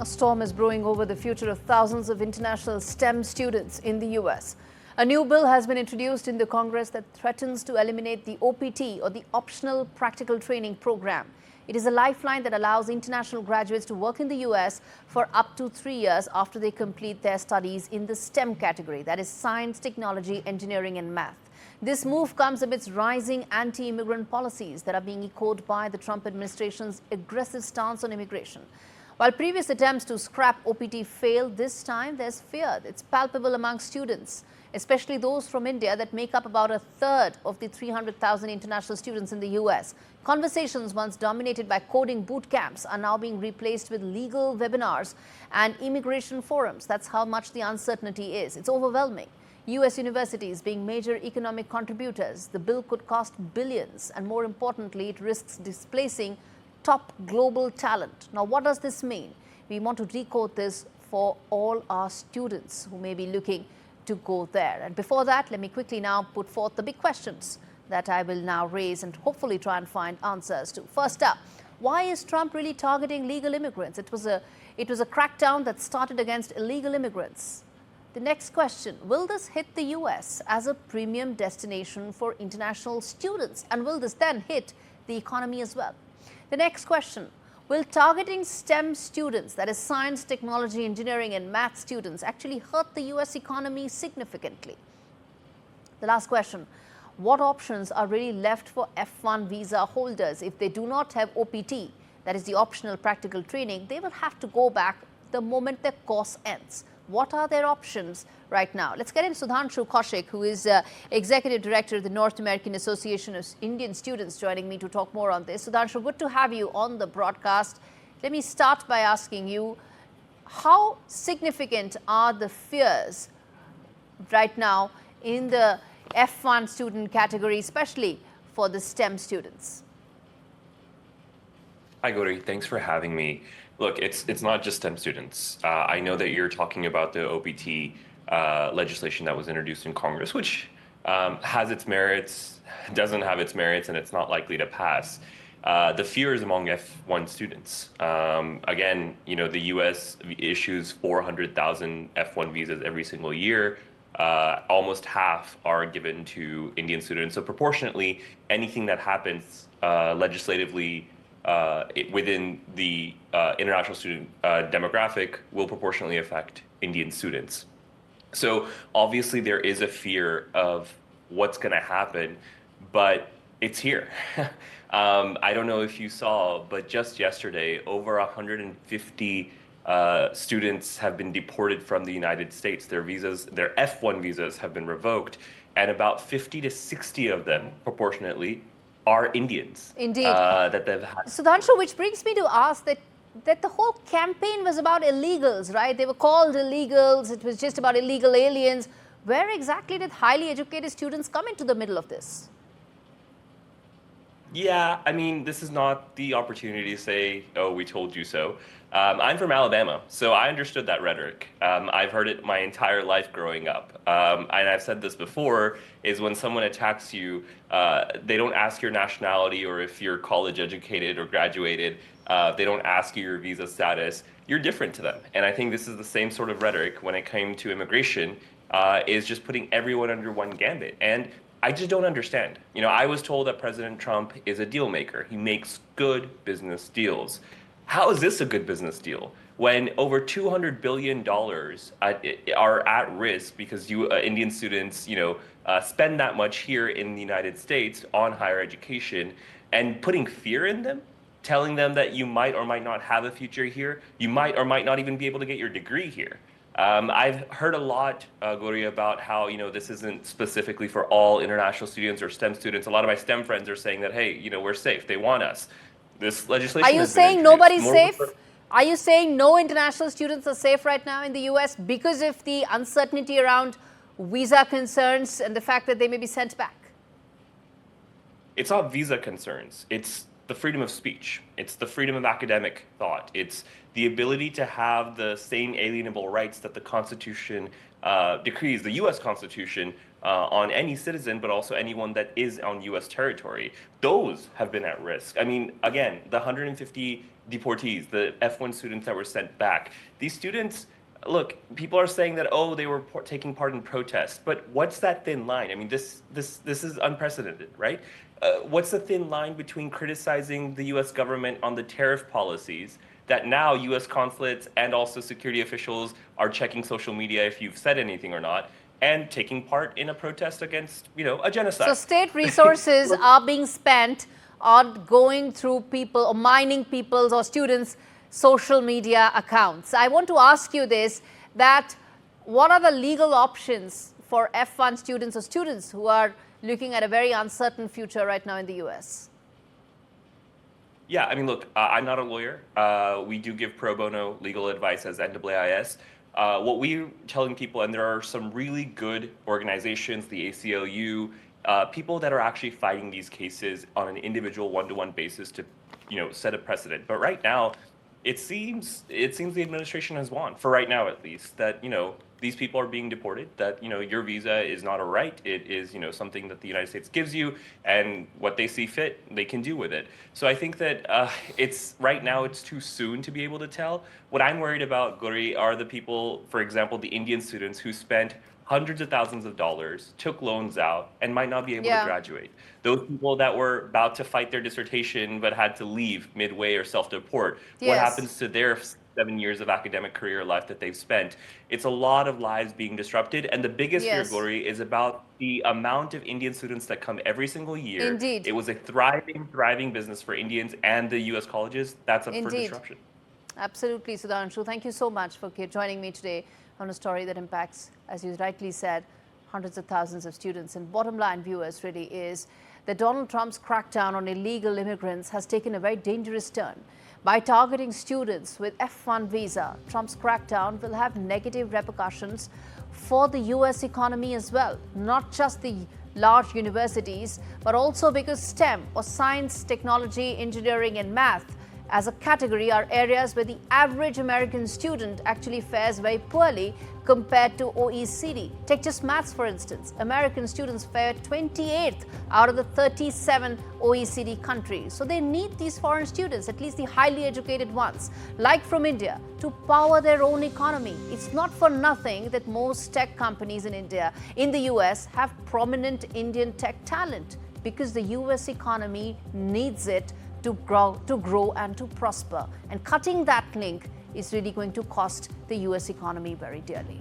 A storm is brewing over the future of thousands of international STEM students in the U.S. A new bill has been introduced in the Congress that threatens to eliminate the OPT, or the Optional Practical Training Program. It is a lifeline that allows international graduates to work in the U.S. for up to 3 years after they complete their studies in the STEM category, that is science, technology, engineering and math. This move comes amidst rising anti-immigrant policies that are being echoed by the Trump administration's aggressive stance on immigration. While previous attempts to scrap OPT failed, this time there's fear. It's palpable among students, especially those from India that make up about a third of the 300,000 international students in the U.S. Conversations once dominated by coding boot camps are now being replaced with legal webinars and immigration forums. That's how much the uncertainty is. It's overwhelming. U.S. universities being major economic contributors, the bill could cost billions, and more importantly, it risks displacing top global talent. Now, what does this mean? We want to decode this for all our students who may be looking to go there. And before that, let me quickly now put forth the big questions that I will now raise and hopefully try and find answers to. First up, why is Trump really targeting legal immigrants? It was a crackdown that started against illegal immigrants. The next question, will this hit the U.S. as a premium destination for international students? And will this then hit the economy as well? The next question, will targeting STEM students, that is science, technology, engineering and math students, actually hurt the U.S. economy significantly? The last question, what options are really left for F1 visa holders if they do not have OPT, that is the optional practical training? They will have to go back the moment their course ends. What are their options right now? Let's get into Sudhanshu Kaushik, who is Executive Director of the North American Association of Indian Students, joining me to talk more on this. Sudhanshu, good to have you on the broadcast. Let me start by asking you, how significant are the fears right now in the F1 student category, especially for the STEM students? Hi, Gaurie. Thanks for having me. Look, it's not just STEM students. I know that you're talking about the OPT legislation that was introduced in Congress, which has its merits, doesn't have its merits, and it's not likely to pass. The fear is among F1 students. Again, you know, the U.S. issues 400,000 F1 visas every single year. Almost half are given to Indian students. So proportionately, anything that happens legislatively within the international student demographic will proportionally affect Indian students. So obviously there is a fear of what's going to happen, but it's here. I don't know if you saw, but just yesterday, over 150 students have been deported from the United States. Their visas, their F1 visas have been revoked, and about 50 to 60 of them, proportionately, are Indians. Indeed. That they've had. Sudhanshu, which brings me to ask that the whole campaign was about illegals, right? They were called illegals. It was just about illegal aliens. Where exactly did highly educated students come into the middle of this? Yeah, I mean, this is not the opportunity to say, oh, we told you so. I'm from Alabama, so I understood that rhetoric. I've heard it my entire life growing up. And I've said this before, is when someone attacks you, they don't ask your nationality or if you're college educated or graduated. They don't ask you your visa status. You're different to them. And I think this is the same sort of rhetoric when it came to immigration, is just putting everyone under one gambit. And I just don't understand. You know, I was told that President Trump is a deal maker. He makes good business deals. How is this a good business deal when over $200 billion are at risk because Indian students, spend that much here in the United States on higher education, and putting fear in them, telling them that you might or might not have a future here, you might or might not even be able to get your degree here. I've heard a lot, Gaurie, about how, this isn't specifically for all international students or STEM students. A lot of my STEM friends are saying that, hey, we're safe. They want us. This legislation. Are you saying nobody's safe? Are you saying no international students are safe right now in the U.S. because of the uncertainty around visa concerns and the fact that they may be sent back? It's not visa concerns. It's the freedom of speech. It's the freedom of academic thought. It's the ability to have the same alienable rights that the Constitution decrees, the U.S. Constitution, on any citizen, but also anyone that is on U.S. territory. Those have been at risk. I mean, again, the 150 deportees, the F1 students that were sent back, these students, look, people are saying that, oh, they were taking part in protests, but what's that thin line? I mean, this is unprecedented, right? What's the thin line between criticizing the U.S. government on the tariff policies that now U.S. consulates and also security officials are checking social media if you've said anything or not, and taking part in a protest against, a genocide? So state resources are being spent on going through people or mining people's or students' social media accounts. I want to ask you this, that what are the legal options for F1 students or students who are looking at a very uncertain future right now in the US? Yeah, I mean, look, I'm not a lawyer. We do give pro bono legal advice as NAAIS. What we're telling people, and there are some really good organizations, the ACLU, people that are actually fighting these cases on an individual one-to-one basis to, set a precedent. But right now, it seems the administration has won, for right now at least, that, these people are being deported, that, your visa is not a right. It is, something that the United States gives you, and what they see fit, they can do with it. So I think that right now it's too soon to be able to tell. What I'm worried about, Gaurie, are the people, for example, the Indian students who spent hundreds of thousands of dollars, took loans out, and might not be able to graduate. Those people that were about to fight their dissertation but had to leave midway or self-deport. Yes. What happens to their 7 years of academic career life that they've spent? It's a lot of lives being disrupted. And the biggest fear, Gaurie, is about the amount of Indian students that come every single year. Indeed. It was a thriving business for Indians and the U.S. colleges. That's up for disruption. Absolutely, Sudhanshu. Thank you so much for joining me today on a story that impacts, as you rightly said, hundreds of thousands of students. And bottom line, viewers, really is that Donald Trump's crackdown on illegal immigrants has taken a very dangerous turn. By targeting students with F1 visa, Trump's crackdown will have negative repercussions for the U.S. economy as well, not just the large universities, but also because STEM or science, technology, engineering and math as a category are areas where the average American student actually fares very poorly compared to OECD. Take just maths, for instance. American students fare 28th out of the 37 OECD countries. So they need these foreign students, at least the highly educated ones, like from India, to power their own economy. It's not for nothing that most tech companies in the US, have prominent Indian tech talent, because the US economy needs it to grow and to prosper. And cutting that link is really going to cost the US economy very dearly.